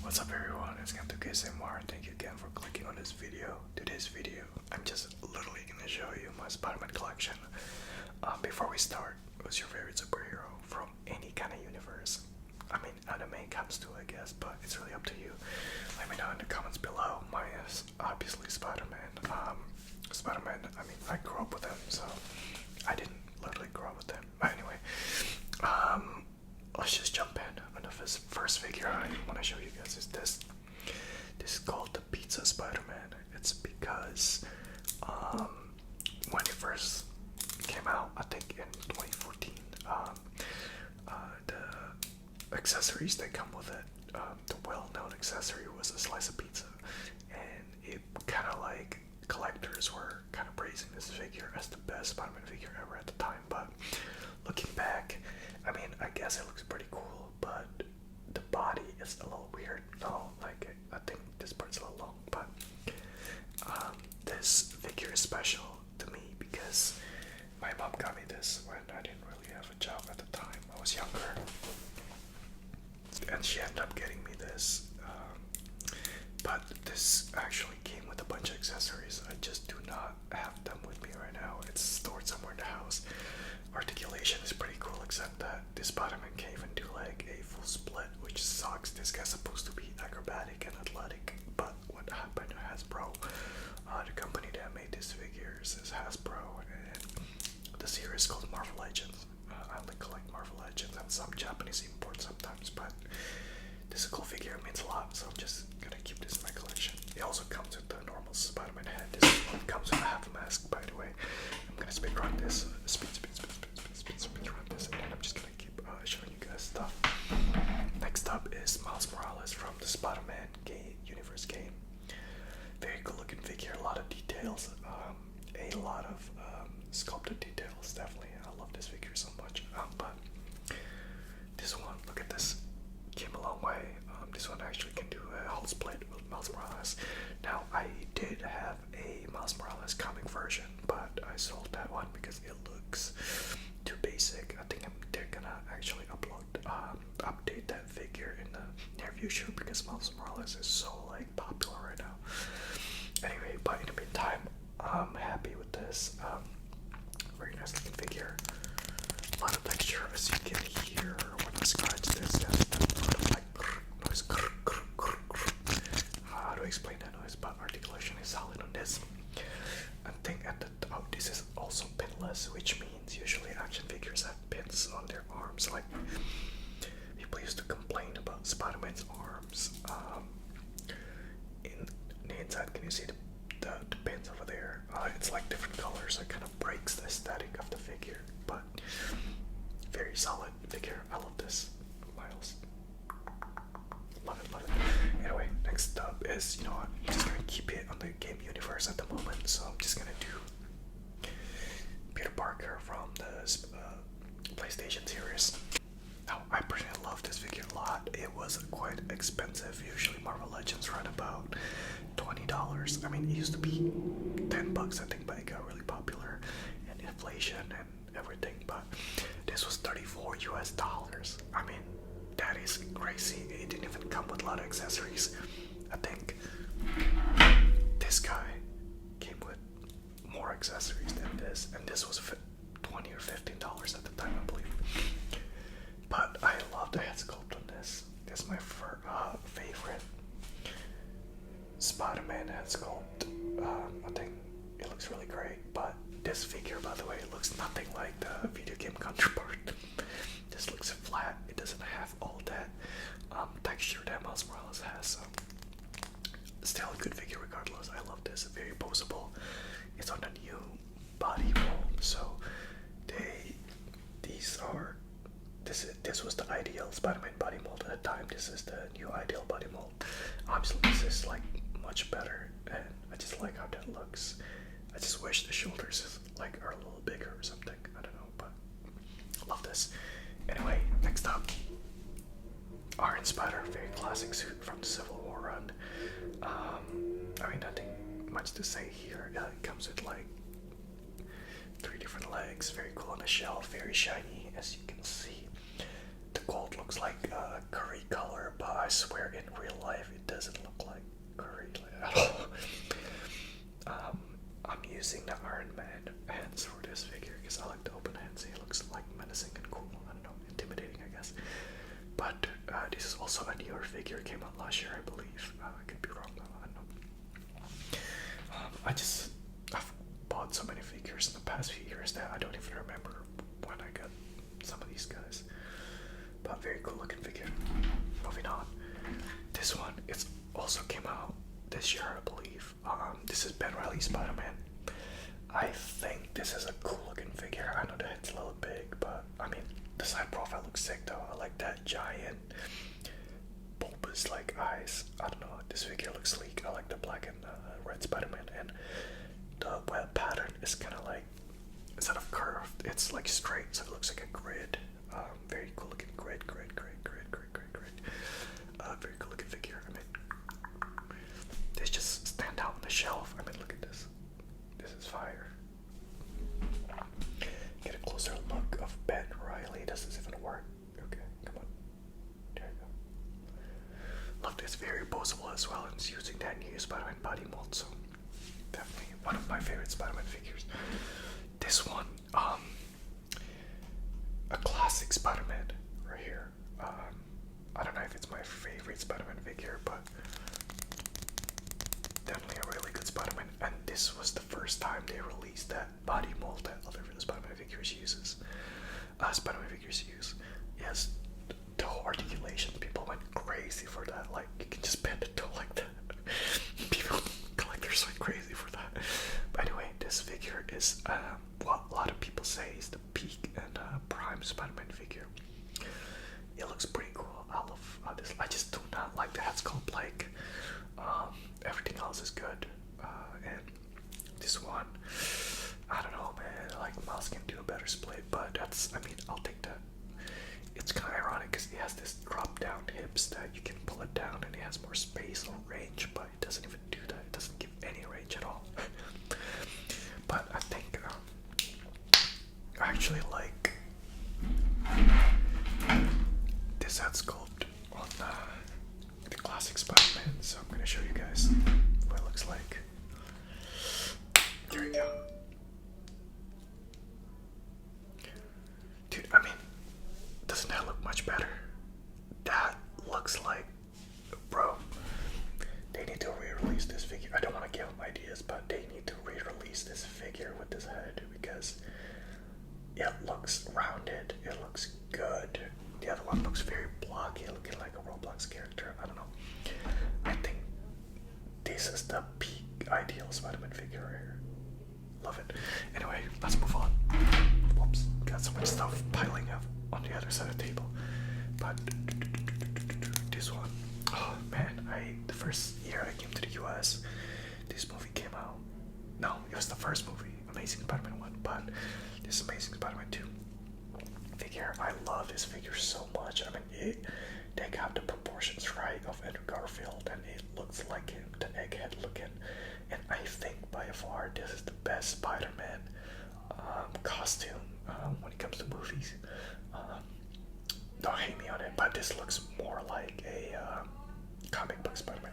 What's up everyone, it's Gameverse and thank you again for clicking on this video. Today's video, I'm just literally gonna show you my Spider-Man collection. Before we start, who's your favorite superhero from any kind of universe? I mean, anime comes to I guess, but it's really up to you. Let me know in the comments below. Mine is obviously Spider-Man. Spider-Man, I mean, I grew up with him, so I didn't literally grow up with him. But anyway, let's just jump in. On the first figure I want to show you guys is this. This is called the Pizza Spider-Man. It's because when it first came out, I think in 2014, the accessories that come with it, the well-known accessory was a slice of pizza, and it kind of like collectors were kind of praising this figure as the best Spider-Man figure ever at the time. But looking back, I mean, I guess it looks pretty cool, but the body is a little weird. No, like I think this part's a little long, but this figure is special to me because my mom got me this when I didn't really have a job at the time. I was younger, and she ended up getting me this. But this actually came with a bunch of accessories. I just do not have them with me right now. It's stored somewhere in the house. Articulation is pretty cool, except that this Spider-Man can't even do like a full split, which sucks. This guy's supposed to be acrobatic and athletic, but what happened to Hasbro, the company that made these figures is Hasbro, and the series is called Marvel Legends. I only collect Marvel Legends and some Japanese imports sometimes, but this is a cool figure. It means a lot, so I'm just gonna keep this in my collection. It also comes with the normal Spider-Man head. This one comes with a half mask, by the way. I'm gonna speed run this, speed run this, and then I'm just gonna keep showing you guys stuff. Next up is Miles Morales from the Spider-Man universe game. Very cool looking figure, a lot of details, a lot of sculpted details. Definitely, I love this figure so much. But this one, look at this, came a long way. This one actually can do a whole split with Miles Morales. Now, I did have a Miles Morales comic version, but I sold that one because it looks too basic. I think they're gonna actually update that figure in the near future because Miles Morales is so like popular right now. Anyway, but in the meantime, I'm happy with this. Very nice looking figure. A lot of texture, as you can hear when I scratch this. Yes, noise. How do I explain that noise? But articulation is solid on this. I think at the top, this is also pinless, which means usually action figures have pins on their arms. Like people used to complain about Spider-Man's arms. In the inside, can you see the pins over there? It's like different colors. So it kind of breaks the aesthetic of the figure, but very solid figure. I love this, Miles. Love it. Anyway, next up is, you know what, I'm just gonna keep it on the game universe at the moment, so I'm just gonna do Peter Parker from the PlayStation series. Now, I personally love this figure a lot. It was quite expensive. Usually Marvel Legends run about $20. I mean, it used to be $10, I think, but it got really popular and inflation and everything, but this was $34 US. I mean, that is crazy. It didn't even come with a lot of accessories. I think this guy came with more accessories than this, and this was $20 or $15 at the time, I believe. But I love the head sculpt on this. This is my favorite Spider-Man head sculpt. I think it looks really great, but this figure, by the way, looks nothing like the video game counterpart. This looks flat. It doesn't have all that texture that Miles Morales has. So still a good figure regardless. I love this. Very poseable. It's on a new body mold, so this was the ideal Spider-Man body mold at the time. This is the new ideal body mold. Obviously, this is like much better, and I just like how that looks. I just wish the shoulders are a little bigger or something. I don't know, but I love this. Anyway, next up, Iron Spider, very classic suit from the Civil War run. I mean, nothing much to say here. It comes with like 3 different legs, very cool on the shelf, very shiny, as you can see. The gold looks like curry color, but I swear in real life it doesn't look like curry at all. I'm using the Iron Man hands for this figure because I like the open hands. He looks like menacing and cool. I don't know, intimidating, I guess. But this is also a newer figure. It came out last year, I believe. I could be wrong though. I don't know. I've bought so many figures in the past few years that I don't even remember when I got some of these guys. But very cool looking figure. Moving on. This one, it's also came out this year, I believe. This is Ben Reilly's Spider-Man. I think this is a cool looking figure. I know that it's a little big, but I mean, the side profile looks sick though. I like that giant bulbous like eyes. I don't know, this figure looks sleek. I like the black and red Spider-Man, and the web pattern is kind of like, instead of curved, it's like straight, so it looks like a grid. Very cool looking grid. Very cool looking figure. I mean, this just stand out on the shelf. I mean, look at this. This is fire. Get a closer look of Ben Reilly. Does this even work? Okay, come on. There you go. Look, it's very posable as well. It's using that new Spider-Man body mold, so definitely one of my favorite Spider-Man figures. This one, a classic Spider-Man right here. I don't know if it's my favorite Spider-Man figure, but definitely a really good Spider-Man. And this was the first time they released that body mold that other Spider-Man figures uses. Spider-Man figures use. Yes, the whole articulation. People went crazy for that. Like, you can just bend it toe like that. People, collectors went crazy for that. But anyway, this figure is what a lot of people say is the peak and prime Spider-Man figure. It looks pretty cool. I love this. I just do not like the head sculpt. Like, everything else is good. And this one, I don't know, man. Like, Miles can do a better split, but that's, I mean, I'll take that. It's kind of ironic because it has this drop down hips that you can pull it down, and it has more space or range, but it doesn't even do that. It doesn't give any range at all. But I think I actually like this head sculpt on the classic Spider-Man, so I'm gonna show you guys what it looks like. There you go. Dude, I mean, doesn't that look much better? That looks like, bro, they need to re-release this figure. I don't want to give them ideas, but they need to re-release this figure with this head because it looks rounded, it looks good. The other one looks very blocky, looking like a Roblox character. I don't know. I think this is the peak ideal Spider-Man figure right here. Love it. Anyway, let's move on. Whoops, got so much stuff piling up on the other side of the table. But this one, oh man, the first year I came to the US, this movie came out. No, it was the first movie, Amazing Spider-Man 1, but this Amazing Spider-Man 2 figure, I love this figure so much. I mean, they got the proportions right of Andrew Garfield, and it looks like him, the egghead looking. And I think by far this is the best Spider-Man costume when it comes to movies. Don't hate me on it, but this looks more like a comic book Spider-Man.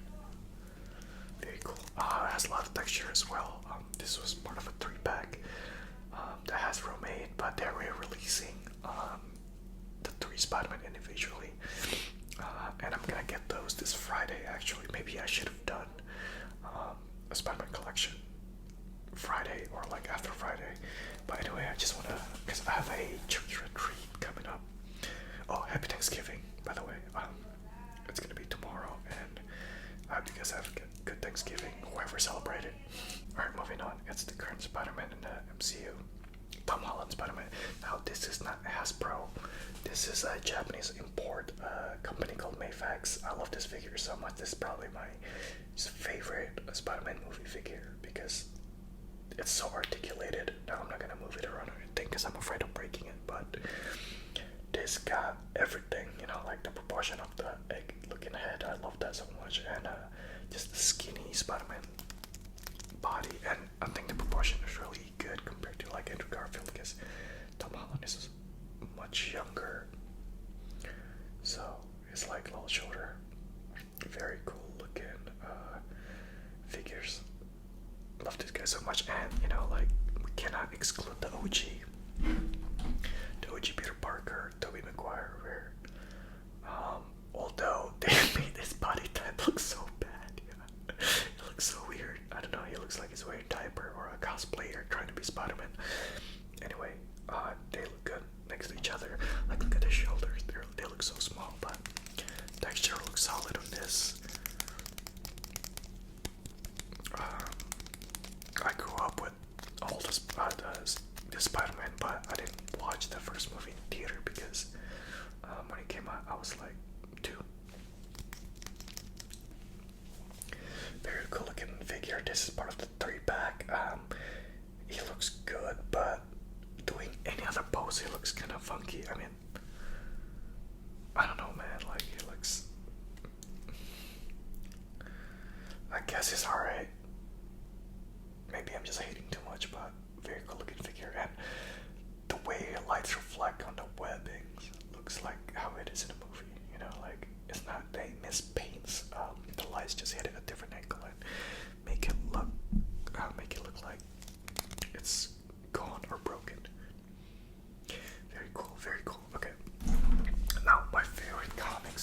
Very cool. It has a lot of texture as well. This was part of a 3-pack that has Romade, but they're re-releasing the 3 Spider-Man individually. And I'm gonna get those this Friday actually. Maybe I should have done a Spider-Man collection Friday or like after Friday. But anyway, I just wanna, because I have a church retreat coming up. Oh, happy Thanksgiving, by the way. It's gonna be tomorrow, and I hope you guys have a good Thanksgiving, whoever celebrated. Alright, moving on. It's the current Spider-Man in the MCU. Tom Holland Spider-Man. Now, this is not Hasbro. This is a Japanese import company called Mayfax. I love this figure so much. This is probably my favorite Spider-Man movie figure because it's so articulated. Now, I'm not gonna move it around or anything because I'm afraid of breaking it, but this got everything, you know, like the proportion of the egg-looking head. I love that so much, and just the skinny Spider-Man body, and I think the proportion is really good compared to like Andrew Garfield because Tom Holland is much younger. is like a little shorter. Very cool looking figures. Love this guy so much, and you know, like we cannot exclude the OG. The OG Peter Parker, Tobey Maguire, where although they made his body type look so bad, yeah. It looks so weird. I don't know, he looks like he's wearing a diaper or a cosplayer trying to be Spider-Man. Anyway, they look good next to each other. Like, look at his shoulders, they look so small, but texture looks solid on this. I grew up with all the Spider-Man, but I didn't watch the first movie in theater because when it came out, I was like 2. Very cool looking figure. This is part of the 3-pack. He looks good, but doing any other pose, he looks kind of funky. I mean, I don't know, man. Like, he looks. I guess he's alright. Maybe I'm just hating too much, but very cool looking figure, and the way lights reflect on the webbings looks like how it is in the movie. You know, like it's not they miss paints. The lights just hit it at a different angle and make it look like it's gone or broken. Very cool, very cool. Okay, now my favorite comic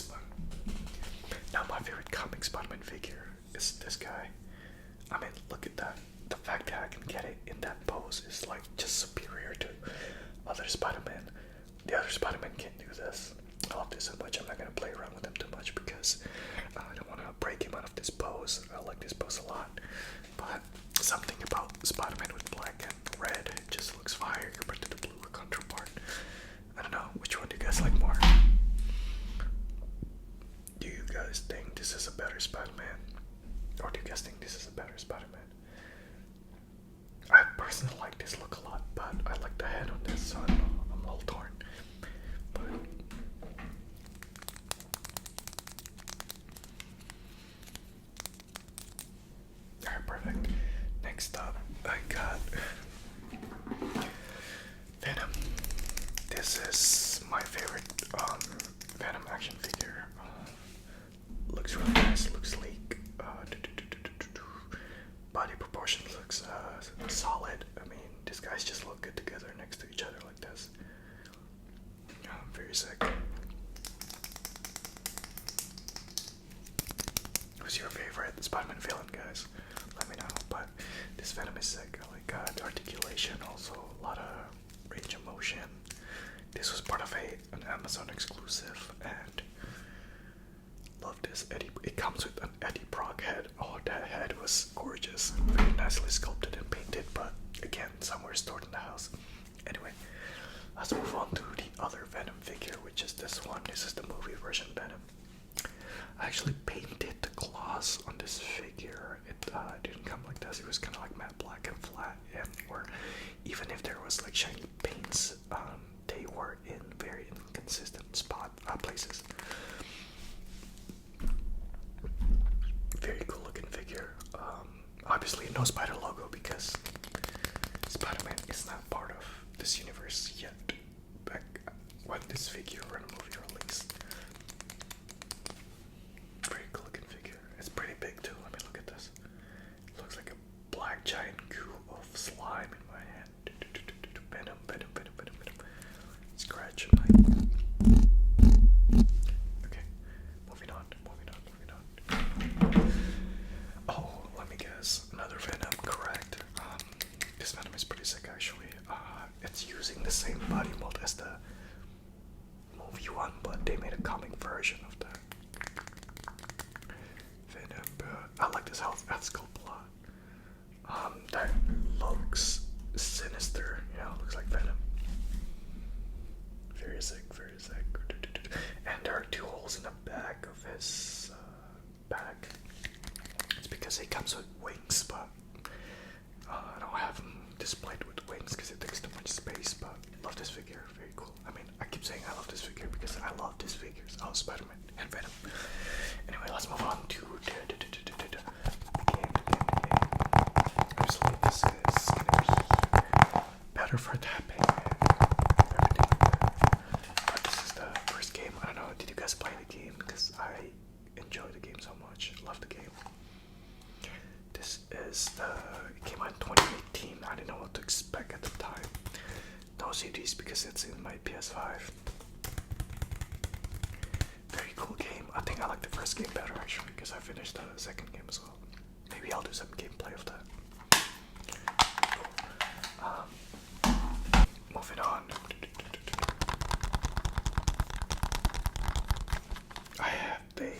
Spider-Man figure is this guy. I mean, look at that. The fact that I can get it in that pose is like just superior to other Spider-Man. The other Spider-Man can't do this. I love this so much. I'm not gonna play around with him too much because I don't want to break him out of this pose. I like this pose a lot, but something about Spider-Man with black and red just looks fire compared to the blue counterpart. I don't know, which one do you guys like more? Do you guys think this is a better Spider-Man, or do you guys think this is a better Spider-Man? I personally like this look a lot, but I like the head on this, so I don't know, I'm a little torn. But alright, perfect. Next up, I got Venom. This is my favorite Venom action figure. Looks really nice, looks sleek. Body proportions looks solid. I mean, these guys just look good together next to each other like this. Very sick. Who's your favorite Spider-Man villain, guys? Let me know. But this Venom is sick. I like the articulation, also a lot of range of motion. This was part of an Amazon exclusive, and love this Eddie. It comes with an Eddie Brock head. Oh, that head was gorgeous, very nicely sculpted and painted, but again, somewhere stored in the house. Anyway, let's move on to the other Venom figure, which is this one. This is the movie version Venom. I actually painted the claws on this figure. It didn't come like this. It was kind of like matte black and flat, and or even if there was like shiny paints, they were in very inconsistent places. Very cool looking figure. Obviously no Spider logo because Spider-Man is not part of this universe yet. Back when this figure or the movie released. Very cool looking figure. It's pretty big too. I mean, look at this. It looks like a black giant goo of slime in my hand. Venom, Venom, Venom, Venom, Venom. Scratch my. Okay, moving on. Oh, let me guess. Another Venom, correct. This Venom is pretty sick actually. It's using the same body mold as the movie one, but they made a comic version of that. Venom, I like this head sculpt a lot. That looks sinister, you know, looks like Venom. Very sick, very sick. And there are 2 holes in the back of his back. It's because he comes with wings, but I don't have him displayed with wings because it takes too much space, but love this figure, very cool. I mean, I keep saying I love this figure because I love these figures. I love Spider-Man and Venom. Anyway, let's move on to the game. Obviously, this is gonna be better for tapping and everything like that. But this is the first game. I don't know, did you guys play the game? it came out in 2018. I didn't know what to expect at the time. No CDs because it's in my PS5. Very cool game. I think I like the first game better actually because I finished the second game as well. Maybe I'll do some gameplay of that. Moving on. I have the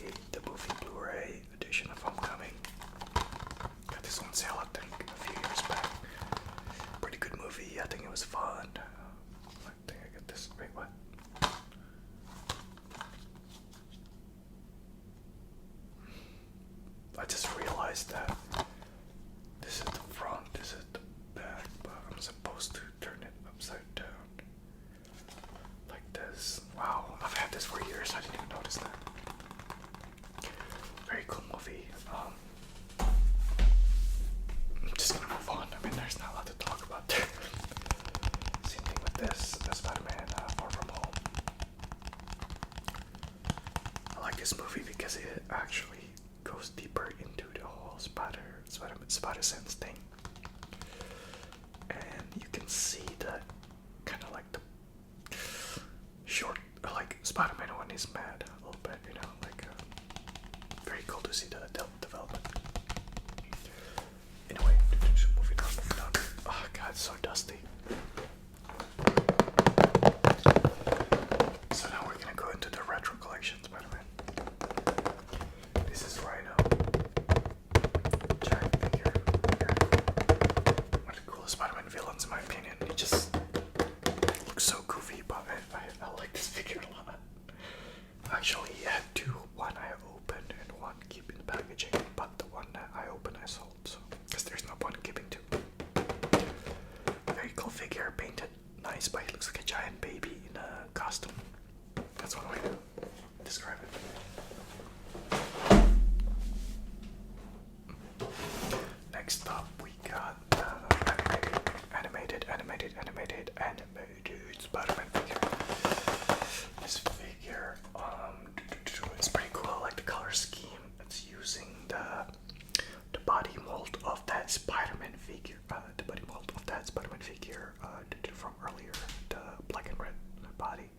movie Blu-ray edition of Homecoming. Got this on sale I think a few years back. Pretty good movie. I think it was fun. I think I got this. Wait, what? I just realized that this is the front, this is the back, but I'm supposed to turn it upside down. Like this. Wow, I've had this for years, I didn't even notice that. Very cool movie. I'm just gonna move on. I mean, there's not a lot to talk about there. Same thing with this, Spider-Man Far From Home. I like this movie because it actually goes deeper into the whole spider sense thing, and you can see that kind of like the short, like Spider-Man when he's mad a little bit, you know, like very cool to see the development. Anyway, moving on. Oh god, it's so dusty. So now we're gonna go into the retro collection Spider-Man. This is Rhino. Giant figure. One of the coolest Spider-Man villains in my opinion. He just looks so goofy, but I like this figure a lot. Actually, he had two. One I opened and one keep in the packaging, but the one that I opened I sold, so because there's no point in keeping two. Very cool figure, painted nice, but he looks like a giant baby in a costume. That's one way to describe it. Next up, we got animated Spider-Man figure. This figure, it's pretty cool. I like the color scheme. It's using the body mold of that Spider-Man figure. From earlier, the black and red body.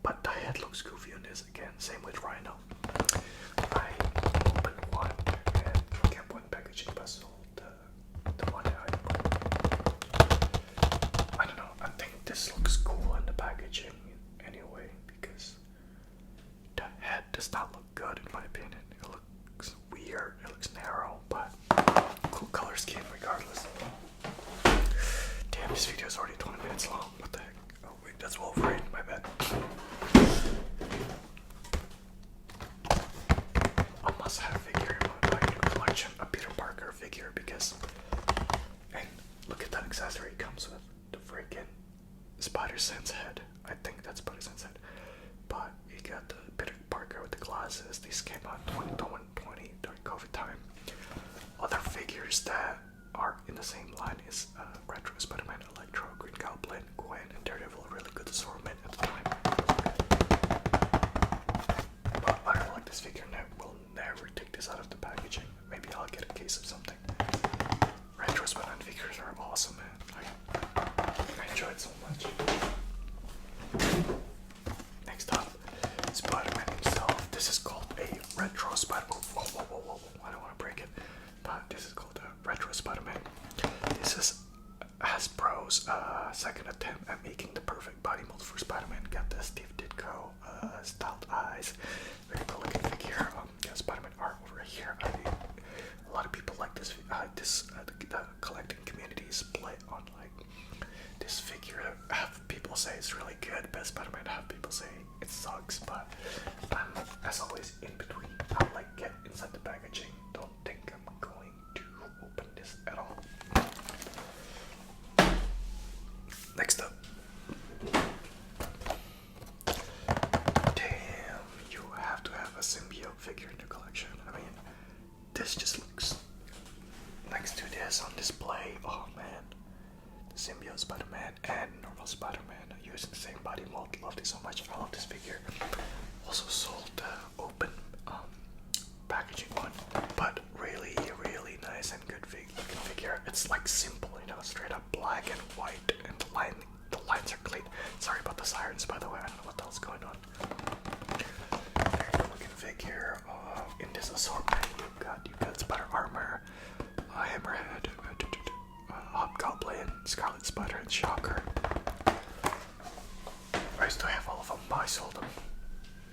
But the head looks goofy on this again. Same with Rhino. I opened one and kept one packaging, but sold the one that I opened. I don't know. I think this looks cool in the packaging anyway because the head does not look good in my opinion. It looks weird. It looks narrow, but cool color scheme regardless. Damn, this video is already 20 minutes long. What the heck? Oh wait, that's Wolverine. My bad. A must-have figure in my collection, a Peter Parker figure, because, and look at that accessory it comes with, the freaking Spider-Sense head. I think that's Spider-Sense head. But you got the Peter Parker with the glasses. These came out in 2020 during COVID time. Other figures that are in the same line is Retro Spider-Man, Electro, Green Goblin, Gwen, and Daredevil. A really good assortment at the time. But I don't like this figure and I will never take this out of the packaging. Maybe I'll get a case of something. Retro Spider-Man figures are awesome, man. I enjoy it so much. Next up, Spider-Man himself. This is called a Retro Spider-Man. Whoa. I don't want to break it. But this is called a Retro Spider-Man. This is Hasbro's second attempt at making the perfect body mold for Spider-Man. Got the Steve Ditko styled eyes. Very cool looking figure. Got Spider-Man art over here. A lot of people like this. The collecting community is split on like this figure. Half people say it's really good, best Spider-Man. Half people say it sucks. But I'm, as always, in between. I like get inside the packaging. Don't think I'm going to open this at all. Next up. Damn, you have to have a Symbiote figure in your collection. I mean, this just looks next to this on display. Oh man, the Symbiote Spider-Man and normal Spider-Man using the same body mold. Love this so much. I love this figure. Also sold the open packaging one, but really nice and good figure. It's like simple, you know, straight up black and white, and the lines are clean. Sorry about the sirens, by the way. I don't know what the hell's going on. Very good looking figure. In this assortment, you've got Spider Armor, Hammerhead, Hobgoblin, Scarlet Spider, and Shocker. I still have all of them, but I sold them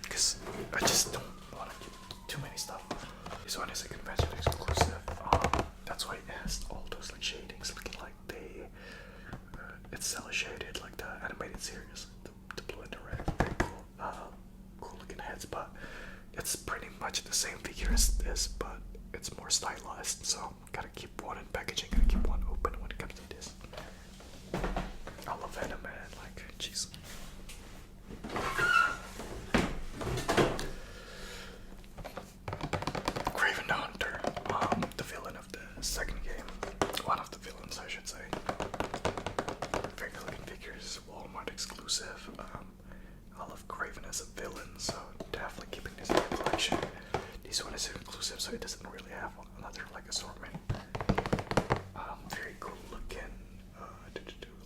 because I just don't want to keep too many stuff. This one is a convention exclusive. That's why it has all those like shadings, looking like it's cell shaded, like the animated series, the blue and the red. Very cool, cool looking heads, but it's pretty much the same figure as this, but it's more stylized. So gotta keep one in packaging, gotta keep one open when it comes to this. I love Venom, man. Like, jeez. Craven the Hunter, the villain of the second game. One of the villains, I should say. Very good looking figures, Walmart exclusive. I love Craven as a villain, so definitely keeping this in the collection. This one is exclusive, so it doesn't really have another like assortment. Very cool looking,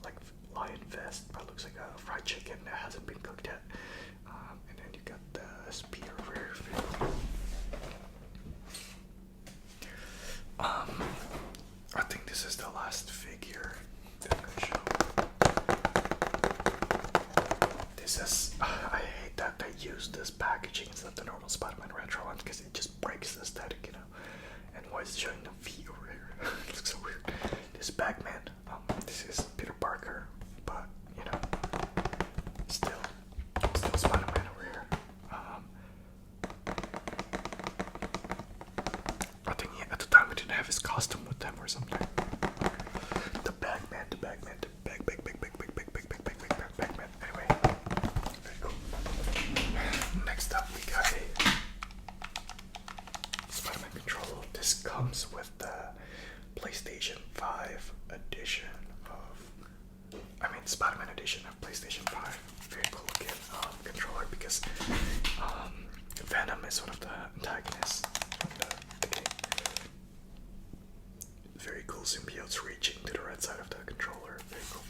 like lion vest, but looks like a fried chicken that hasn't been cooked yet. And then you got the spear rear view. I think this is the last figure that I'm gonna show. This is, I hate that they use this packaging instead of the normal Spider-Man retro one because it just breaks the aesthetic, you know. And why is it showing the feet over here? It looks so weird. This Bagman, this is Peter Parker, but you know, still Spider-Man over here. I think at the time we didn't have his costume with them or something. The Bagman. Anyway, very cool. Next up, we got a Spider-Man controller. This comes with the PlayStation 5 edition Spider-Man edition of PlayStation 5. Very cool looking controller because Venom is one of the antagonists from the game. Very cool symbiotes reaching to the right side of the controller. Very cool.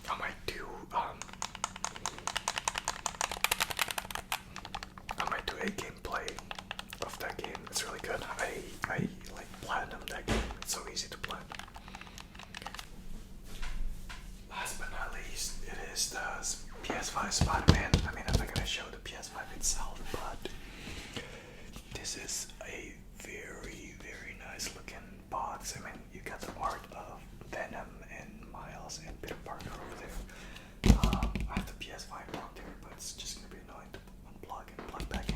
I might do a gameplay of that game. It's really good. I like platinum that game. It's so easy to plan. Last but not least, it is the PS5 Spider-Man. I mean, I'm not gonna show the PS5 itself, but this is a very, very nice looking box. I mean, you got the art of Venom and Miles and Peter Parker over there. I have the PS5 out there, but it's just gonna be annoying to unplug and plug back in.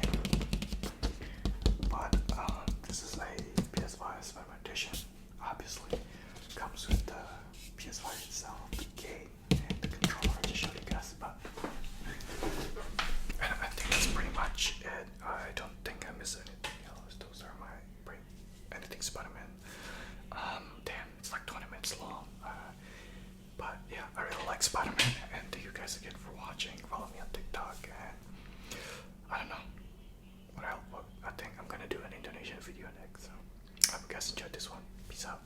But this is a PS5 Spider-Man edition. Obviously, comes with the PS5 itself, the game, and the controller I just showed you guys. But and I think that's pretty much it. I don't think I missed anything else. Those are my anything Spider-Man. Damn, it's like 20 minutes long. But yeah, I really like Spider-Man, and thank you guys again for watching. Follow me on TikTok, and I don't know what else. I think I'm gonna do an Indonesian video next. So I hope you guys enjoyed this one. Peace out.